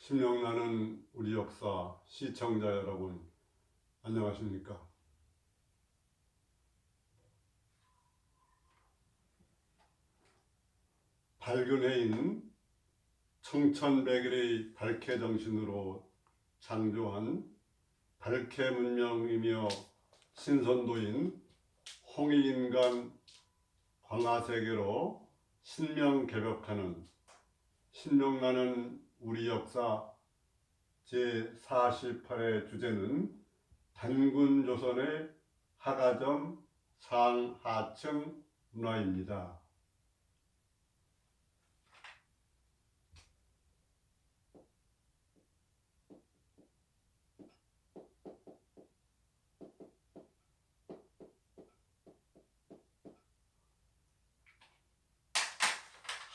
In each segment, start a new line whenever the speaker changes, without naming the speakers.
신명나는 우리 역사 시청자 여러분, 안녕하십니까? 발근해인 청천백일의 발케 정신으로 창조한 발케 문명이며 신선도인 홍익인간 광화세계로 신명개벽하는 신명나는 우리 역사 제48회 주제는 단군조선의 하가점 상하층 문화입니다.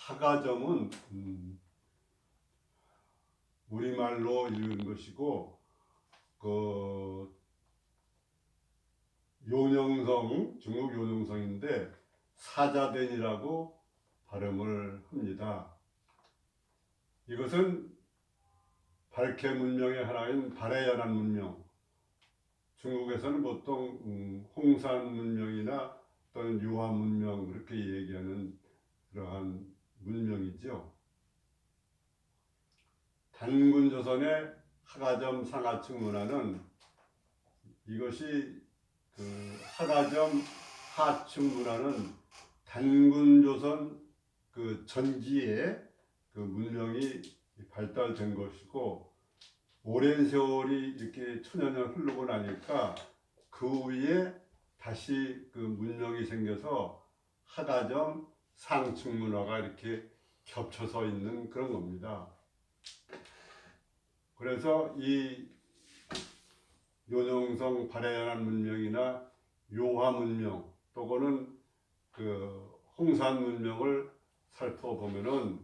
하가점은 우리말로 읽은 것이고 요녕성, 중국 요녕성인데 사자된이라고 발음을 합니다. 이것은 발케 문명의 하나인 발해연안 문명, 중국에서는 보통 홍산 문명이나 또는 유화 문명 그렇게 얘기하는 그러한 문명이죠. 단군조선의 하가점 상하층 문화는 이것이 하가점 하층 문화는 단군조선 전기에 문명이 발달된 것이고, 오랜 세월이 이렇게 천여 년 흐르고 나니까 그 위에 다시 문명이 생겨서 하가점 상층 문화가 이렇게 겹쳐서 있는 그런 겁니다. 그래서 이 요녕성 발해연안 문명이나 요화 문명 또는 홍산 문명을 살펴보면은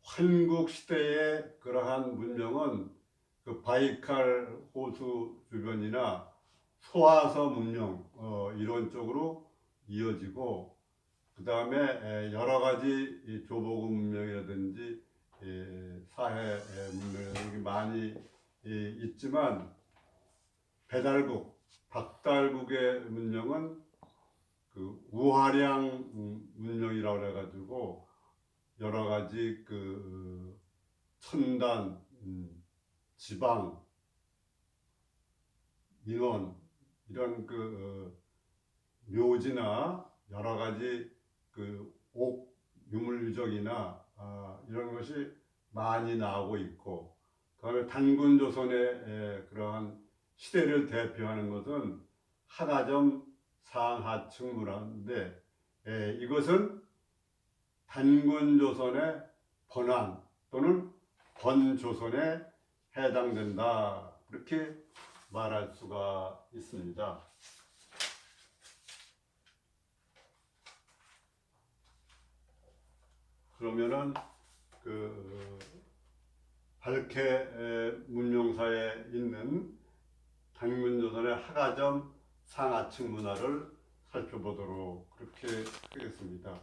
환국 시대의 그러한 문명은 바이칼 호수 주변이나 소화서 문명 이런 쪽으로 이어지고, 그 다음에 여러 가지 조보국 문명이라든지 사해 문명이 많이 있지만, 배달국, 박달국의 문명은 우화량 문명이라고 해가지고 여러 가지 첨단, 지방, 민원 이런 묘지나 여러 가지 옥 유물 유적이나 이런 것이 많이 나오고 있고, 그다음에 단군조선의 그러한 시대를 대표하는 것은 하가점 상하층 문화인데, 이것은 단군조선의 번안 또는 번조선에 해당된다, 이렇게 말할 수가 있습니다. 그러면은 발케 문명사에 있는 단군조선의 하가점 상하층 문화를 살펴보도록 그렇게 하겠습니다.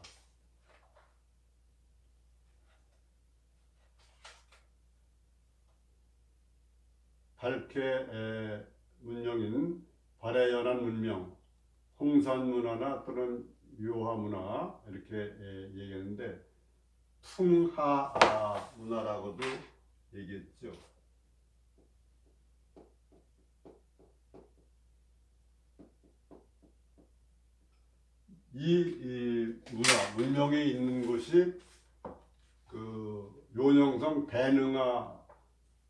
발케 문명인 발해연안 문명, 홍산 문화나 또는 유화 문화 이렇게 얘기하는데, 풍하 문화라고도 얘기했죠. 이 문명이 있는 곳이 요녕성 대능하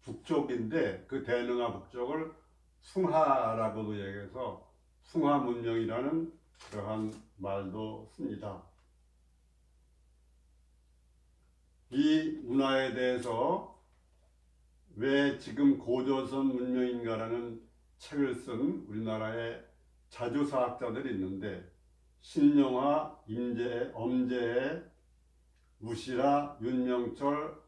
북쪽인데, 그 대능하 북쪽을 풍하라고도 얘기해서 풍하 문명이라는 그러한 말도 씁니다. 이 문화에 대해서 왜 지금 고조선 문명인가라는 책을 쓴 우리나라의 자주사학자들이 있는데, 신영하, 엄재해, 우시라, 윤명철,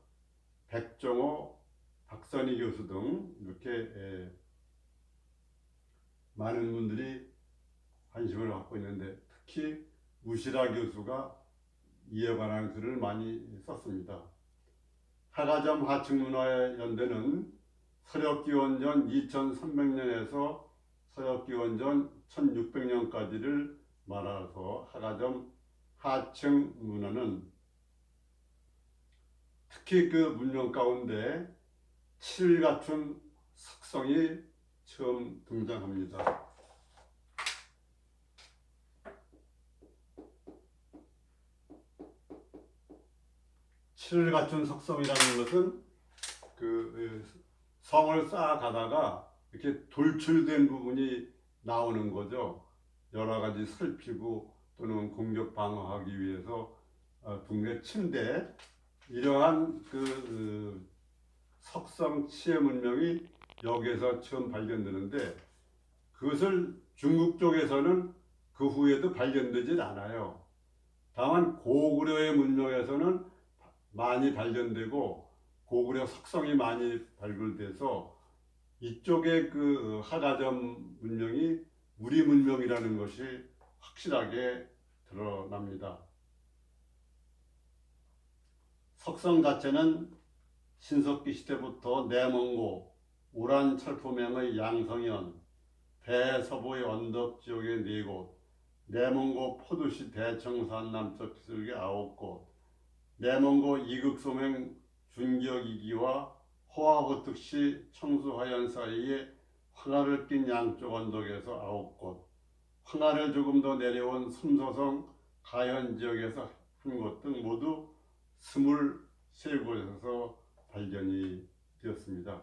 백종호, 박선희 교수 등 이렇게 많은 분들이 관심을 갖고 있는데, 특히 우시라 교수가 이에 관한 글을 많이 썼습니다. 하가점 하층문화연대는 서력기원전 2300년에서 서력기원전 1600년까지를 말해서 하가점 하층 문화는 특히 그 문명 가운데 칠을 갖춘 석성이 처음 등장합니다. 칠을 갖춘 석성이라는 것은 그 성을 쌓아가다가 이렇게 돌출된 부분이 나오는 거죠. 여러 가지 살피고 또는 공격 방어하기 위해서 동네 침대 이러한 그 석성 치해 문명이 여기에서 처음 발견되는데 그것을 중국 쪽에서는 그 후에도 발견되질 않아요. 다만 고구려의 문명에서는 많이 발견되고 고구려 석성이 많이 발굴돼서 이쪽의 그 하가점 문명이 우리 문명이라는 것이 확실하게 드러납니다. 석성 자체는 신석기 시대부터 내몽고, 우란 철포명의 양성현, 대서부의 언덕 지역의 4곳, 내몽고 포도시 대청산 남쪽 기슭의 9곳, 내몽고 이극소명 준격이기와 호화호특시 청수하연 사이에 황하를 낀 양쪽 언덕에서 9곳, 황하를 조금 더 내려온 섬서성 가현 지역에서 1곳 등 모두 23곳에서 발견이 되었습니다.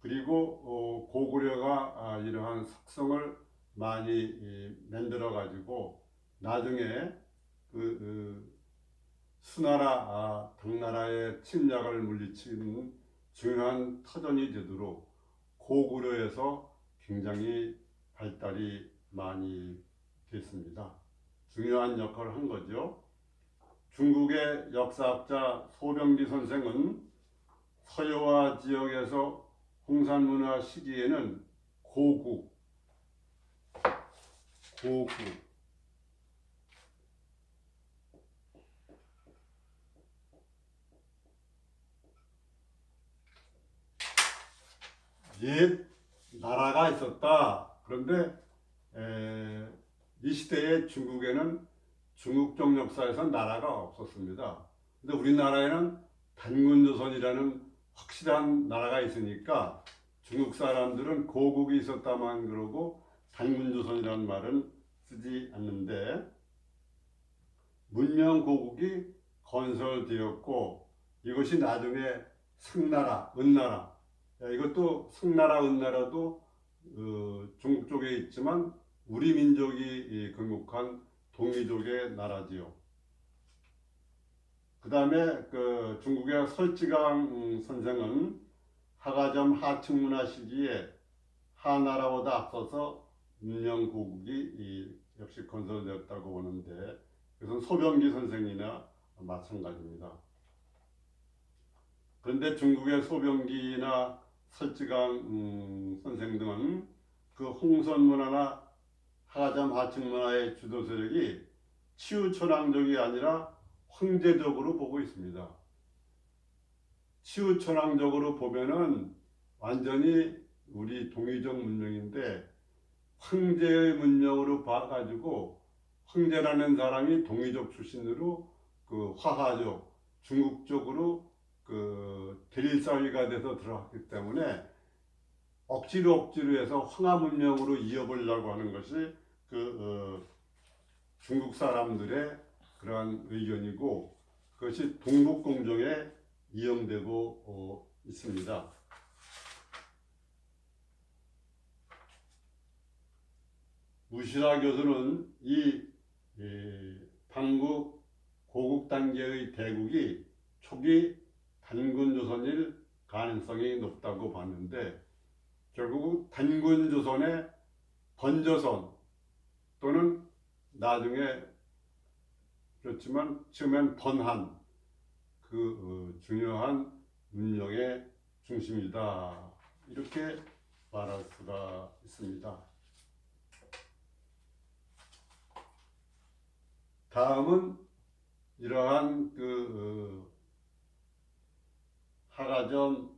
그리고 고구려가 이러한 석성을 많이 만들어 가지고 나중에 수나라 당나라의 침략을 물리치는 중요한 터전이 되도록 고구려에서 굉장히 발달이 많이 됐습니다. 중요한 역할을 한 거죠. 중국의 역사학자 소병기 선생은 서여화 지역에서 홍산문화 시기에는 고구 옛 나라가 있었다. 그런데 이 시대의 중국에는 중국적 역사에선 나라가 없었습니다. 근데 우리나라에는 단군조선이라는 확실한 나라가 있으니까 중국 사람들은 고국이 있었다만 그러고 단군조선이라는 말은 쓰지 않는데 문명 고국이 건설되었고 이것이 나중에 승나라, 은나라 이것도 승나라, 은나라도 중국 쪽에 있지만 우리 민족이 건국한 동이족의 나라지요. 그 다음에 그 중국의 설지강 선생은 하가점 하층문화 시기에 하나라보다 앞서서 문명 고국이 역시 건설되었다고 보는데 그것은 소병기 선생이나 마찬가지입니다. 그런데 중국의 소병기나 설지강 선생 등은 그 홍선문화나 하가점 하층문화의 주도 세력이 치유천황적이 아니라 황제적으로 보고 있습니다. 치유천황적으로 보면은 완전히 우리 동이족 문명인데 황제의 문명으로 봐가지고 황제라는 사람이 동이족 출신으로 그 화하족 중국 쪽으로 그 대릴사위가 돼서 들어왔기 때문에 억지로 해서 황하 문명으로 이어보려고 하는 것이 중국 사람들의 그러한 의견이고 그것이 동북공정에 이용되고 있습니다. 우시라 교수는 이 방국 고국 단계의 대국이 초기 단군조선일 가능성이 높다고 봤는데 결국 단군조선의 번조선 또는 나중에 그렇지만 처음엔 번한 그 중요한 문명의 중심이다 이렇게 말할 수가 있습니다. 다음은 이러한 하가점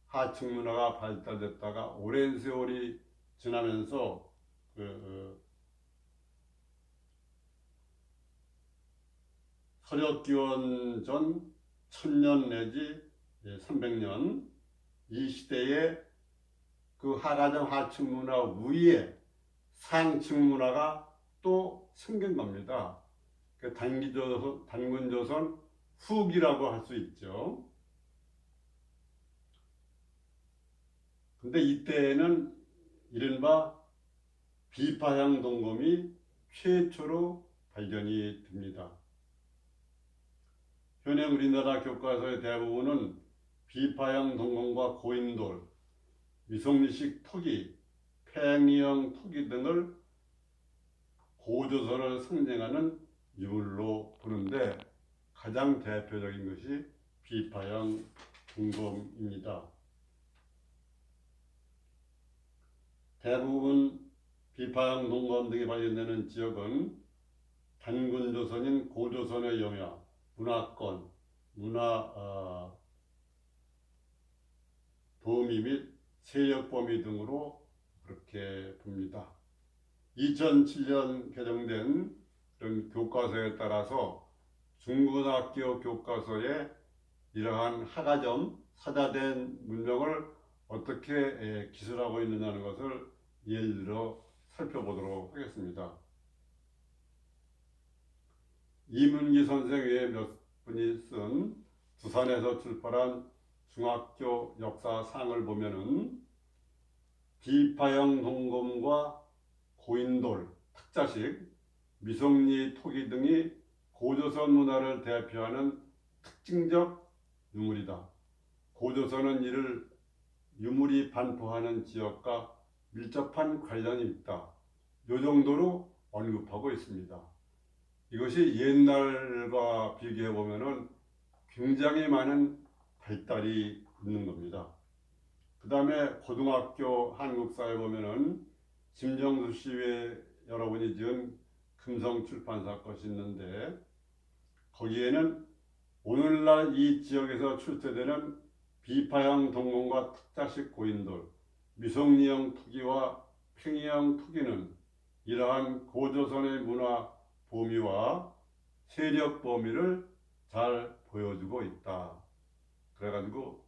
하층 문화가 발달됐다가 오랜 세월이 지나면서 서력기원 전 1000년 내지 300년 이 시대에 그 하가점 하층 문화 위에 상층 문화가 또 생긴 겁니다. 그 단군조선 후기라고 할 수 있죠. 근데 이때에는 이른바 비파형 동검이 최초로 발견이 됩니다. 현행 우리나라 교과서의 대부분은 비파형 동검과 고인돌, 미송리식 토기, 팽이형 토기 등을 고조선을 상징하는 유물로 보는데 가장 대표적인 것이 비파형 동검입니다. 대부분 비파형 동검 등이 발견되는 지역은 단군조선인 고조선의 영향, 문화권, 문화 범위 및 세력 범위 등으로 그렇게 봅니다. 2007년 개정된 그런 교과서에 따라서 중고등학교 교과서에 이러한 하가점, 사자된 문명을 어떻게 기술하고 있느냐는 것을 예를 들어 살펴보도록 하겠습니다. 이문기 선생 외에 몇 분이 쓴 두산에서 출판한 중학교 역사상을 보면은 비파형 동검과 고인돌, 탁자식, 미송리 토기 등이 고조선 문화를 대표하는 특징적 유물이다. 고조선은 이를 유물이 반포하는 지역과 밀접한 관련이 있다. 이 정도로 언급하고 있습니다. 이것이 옛날과 비교해 보면은 굉장히 많은 발달이 있는 겁니다. 그 다음에 고등학교 한국사에 보면은 심정수 씨의 여러분이 지은 금성출판사 것이 있는데 거기에는 오늘날 이 지역에서 출토되는 비파형 동검과 탁자식 고인돌, 미송리형 토기와 팽이형 토기는 이러한 고조선의 문화 범위와 세력 범위를 잘 보여주고 있다. 그래가지고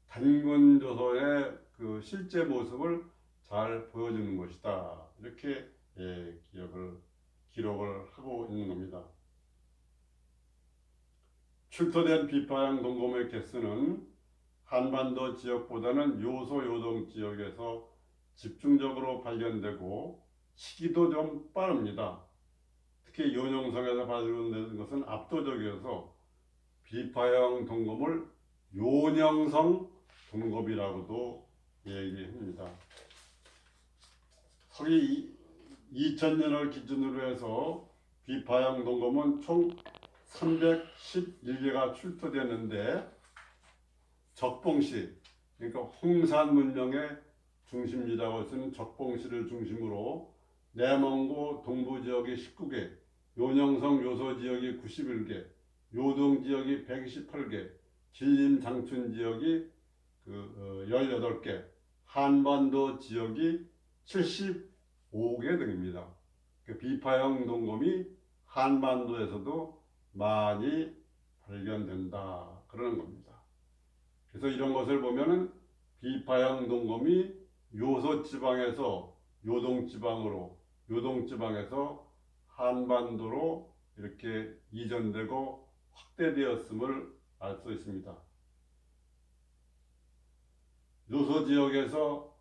단군조선의 그 실제 모습을 잘 보여주는 것이다. 이렇게 기록을 하고 있는 겁니다. 출토된 비파형 동검의 개수는 한반도 지역보다는 요소 요동 지역에서 집중적으로 발견되고 시기도 좀 빠릅니다. 특히 요령성에서 발견되는 것은 압도적이어서 비파형 동검을 요령성 동검이라고도 얘기합니다. 서기 2000년을 기준으로 해서 비파형 동검은 총 311개가 출토되는데 적봉시, 그러니까 홍산 문명의 중심지라고 쓰는 적봉시를 중심으로 내몽고 동부 지역이 19개, 요령성 요소 지역이 91개, 요동 지역이 128개, 길림 장춘 지역이 18개, 한반도 지역이 75개 등입니다. 비파형 동검이 한반도에서도 많이 발견된다 그러는 겁니다. 그래서 이런 것을 보면은 비파형 동검이 요소 지방에서 요동 지방으로, 요동 지방에서 한반도로 이렇게 이전되고 확대되었음을 알 수 있습니다. 요소 지역에서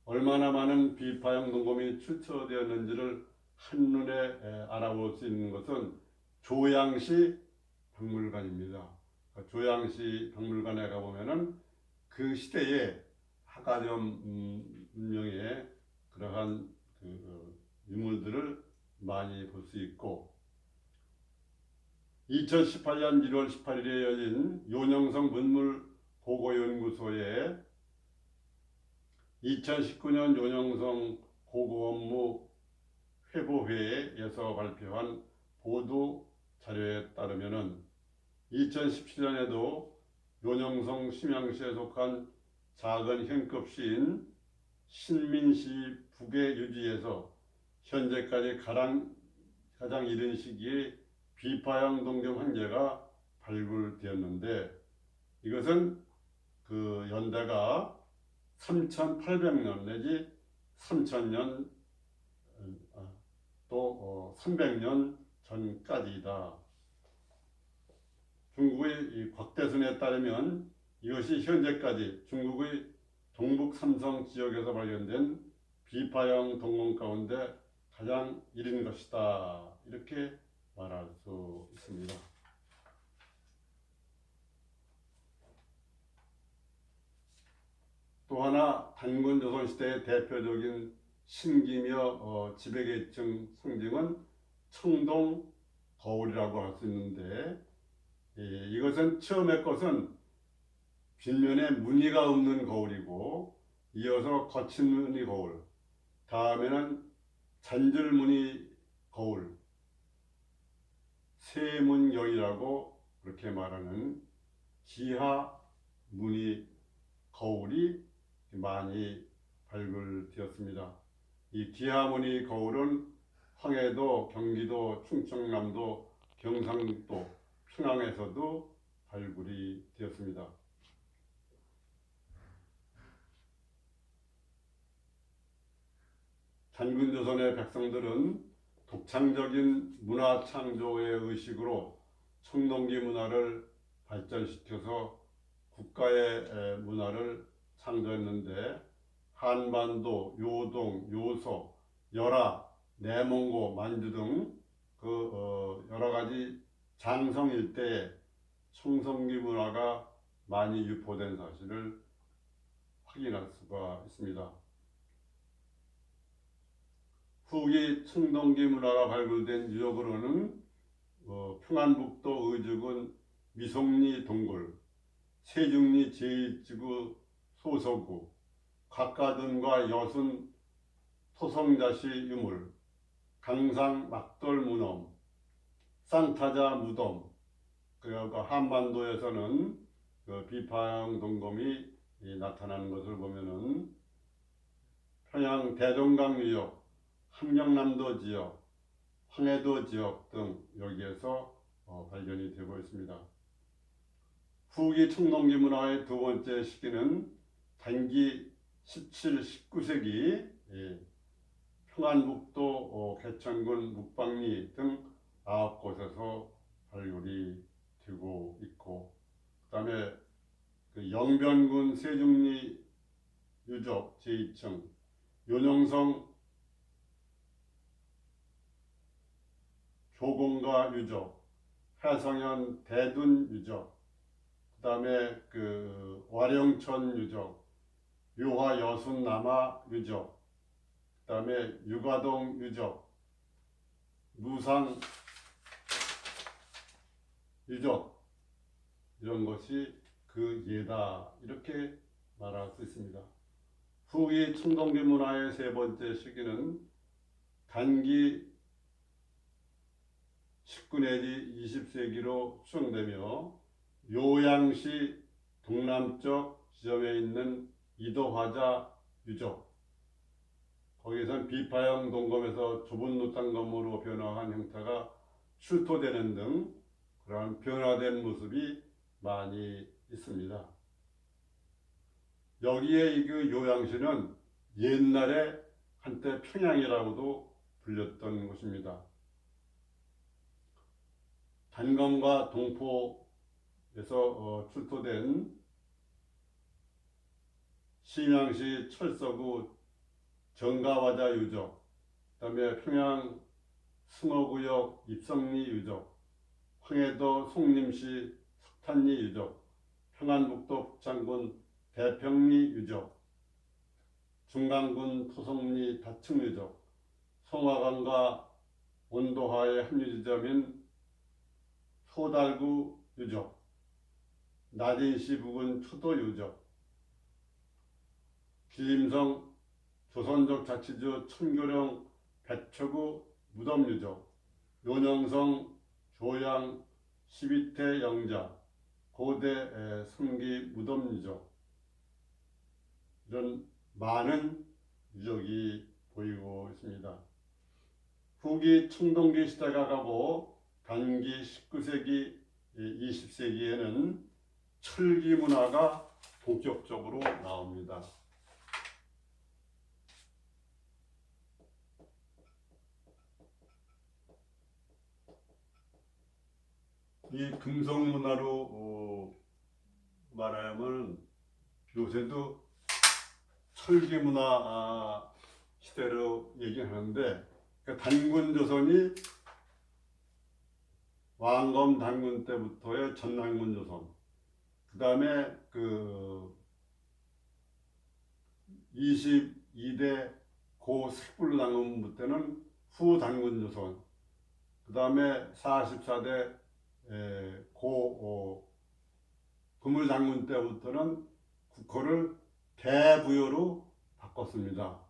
얼마나 많은 비파형 동검이 출처되었는지를 한눈에 알아볼 수 있는 것은 조양시 박물관입니다. 조양시 박물관에 가보면은 그 시대에 하가점 문명의 그러한 유물들을 많이 볼 수 있고 2018년 1월 18일에 열린 요령성 문물보고연구소에 2019년 요령성 보고 업무 회보회에서 발표한 보도 자료에 따르면은 2017년에도 요령성 심양시에 속한 작은 현급시인 신민시 북의 유지에서 현재까지 가장 이른 시기에 비파형 동경 환자가 발굴되었는데, 이것은 그 연대가 3,800년 내지 3,000년 또 300년 전까지이다. 중국의 이 곽대순에 따르면 이것이 현재까지 중국의 동북 삼성 지역에서 발견된 비파형 동공 가운데 가장 이른 것이다. 이렇게 말할 수 있습니다. 또 하나 단군 조선시대의 대표적인 신기며 지배계층 상징은 청동 거울이라고 할 수 있는데, 이것은 처음의 것은 빗면에 무늬가 없는 거울이고, 이어서 거친 무늬 거울, 다음에는 잔줄 무늬 거울, 세문여이라고 그렇게 말하는 기하 무늬 거울이 많이 발굴되었습니다. 이 기하 무늬 거울은 황해도, 경기도, 충청남도, 경상도, 평양에서도 발굴이 되었습니다. 단군조선의 백성들은 독창적인 문화 창조의 의식으로 청동기 문화를 발전시켜서 국가의 문화를 창조했는데, 한반도, 요동, 요소, 열화, 내몽고, 만주 등 여러 가지 장성 일대에 청동기 문화가 많이 유포된 사실을 확인할 수가 있습니다. 후기 청동기 문화가 발굴된 유적으로는 평안북도 의주군 미송리 동굴, 세중리 제1지구 소서구, 곽가든과 여순 토성자시 유물, 강상 막돌 문엄, 쌍타자 무덤, 그리고 한반도에서는 비파형 동검이 나타나는 것을 보면은 평양 대동강 유역, 함경남도 지역, 황해도 지역 등 여기에서 발견이 되고 있습니다. 후기 청동기 문화의 두 번째 시기는 단기 17, 19세기 평안북도 개천군 묵방리 등 9곳에서 발굴이 되고 있고, 그 다음에 영변군 세중리 유적 제2층, 요령성 교공가 유적, 해성현 대둔 유적, 그 다음에 와룡천 유적, 유화 여순 남하 유적, 그 다음에 유가동 유적, 무상 유적, 이런 것이 그 예다, 이렇게 말할 수 있습니다. 후기 청동기 문화의 세 번째 시기는 단기 19 내지 20세기로 추정되며, 요양시 동남쪽 지점에 있는 이도화자 유적, 거기에선 비파형 동검에서 좁은 노탄 건물로 변화한 형태가 출토되는 등 그러한 변화된 모습이 많이 있습니다. 여기에 이 요양시는 옛날에 한때 평양이라고도 불렸던 곳입니다. 단검과 동포에서 출토된 심양시 철서구 정가화자 유적, 그 다음에 평양 승호구역 입성리 유적, 황해도 송림시 석탄리 유적, 평안북도 북창군 대평리 유적, 중강군 토성리 다층 유적, 송화강과 온도하의 합류 지점인 소달구 유적, 나진시 부근 초도 유적, 길림성 조선족 자치주 천교령 배초구 무덤유적, 요녕성 조양 12태 영자, 고대 삼기 무덤유적, 이런 많은 유적이 보이고 있습니다. 후기 청동기 시대가 가고 단기 19세기, 20세기에는 철기 문화가 본격적으로 나옵니다. 이 금속 문화로 말하면 요새도 철기 문화 시대로 얘기하는데, 그러니까 단군 조선이 왕검 단군 때부터의 전단군 조선, 그 다음에 그 22대 고 색불 단군 때는 후 단군 조선, 그 다음에 44대 고 금을 장군 때부터는 국호를 대부여로 바꿨습니다.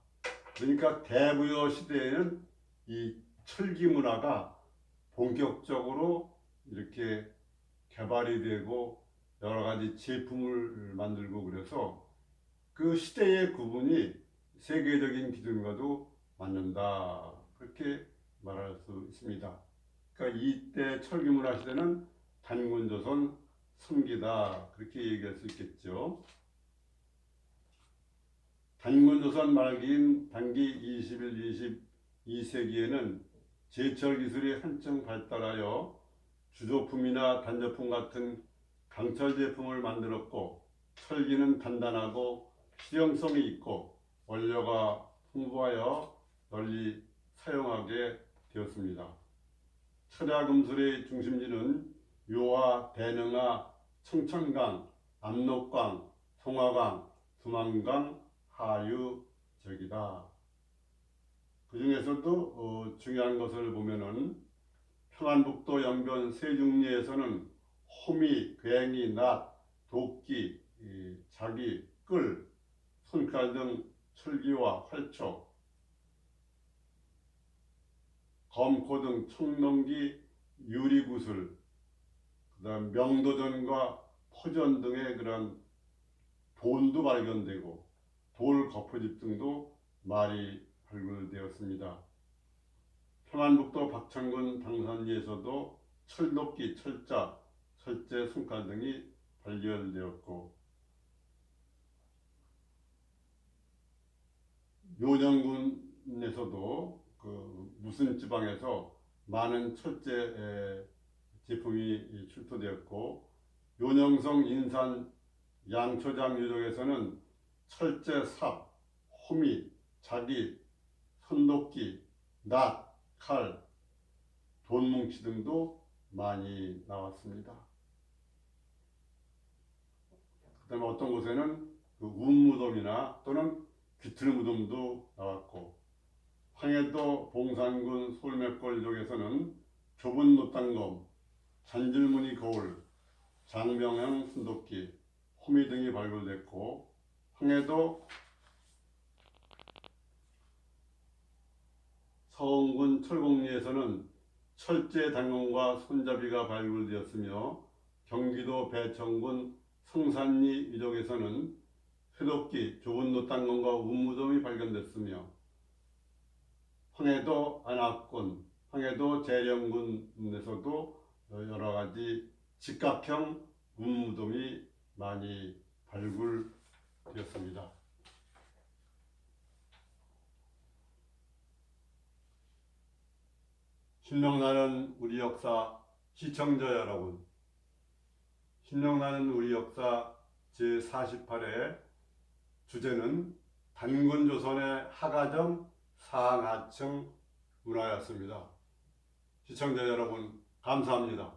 그러니까 대부여 시대에는 이 철기 문화가 본격적으로 이렇게 개발이 되고 여러 가지 제품을 만들고, 그래서 그 시대의 구분이 세계적인 기준과도 맞는다, 그렇게 말할 수 있습니다. 그러니까 이때 철기 문화 시대는 단군조선 성기다, 그렇게 얘기할 수 있겠죠. 단군조선 말기인 단기 21, 22세기에는 제철 기술이 한층 발달하여 주조품이나 단조품 같은 강철 제품을 만들었고, 철기는 단단하고 실용성이 있고 원료가 풍부하여 널리 사용하게 되었습니다. 철야금술의 중심지는 요하, 대능하, 청천강, 압록강, 송화강, 두만강, 하유 지역이다. 그 중에서도 중요한 것을 보면은 평안북도 영변 세중리에서는 호미, 괭이, 낫, 도끼, 자기, 끌, 손칼 등 철기와 활초, 검코 등 청동기, 유리구슬, 그다음 명도전과 포전 등의 그런 돈도 발견되고 돌 거푸집 등도 많이 발굴되었습니다. 평안북도 박천군 당산리에서도 철도끼, 철자, 철제, 손칼 등이 발견되었고, 요령군에서도 그 무슨 지방에서 많은 철제 제품이 출토되었고, 요령성 인산 양초장 유적에서는 철제 삽, 호미, 자기, 손도끼, 낫, 칼, 돈뭉치 등도 많이 나왔습니다. 그 다음에 어떤 곳에는 그 운무덤이나 또는 귀틀무덤도 나왔고, 황해도 봉산군 솔맥골 유적에서는 좁은 노땅검, 잔줄무늬 거울, 장명형 손도끼, 호미 등이 발굴됐고, 황해도 서원군 철곡리에서는 철제 단검과 손잡이가 발굴되었으며, 경기도 배천군 성산리 유적에서는 쇠도끼, 좁은 노땅검과 운무덤이 발견됐으며, 황해도 안압군, 황해도 재령군에서도 여러 가지 직각형 운무덤이 많이 발굴되었습니다. 신명나는 우리 역사 시청자 여러분, 신명나는 우리 역사 제48회 주제는 단군조선의 하가점 상하층 문화였습니다. 시청자 여러분, 감사합니다.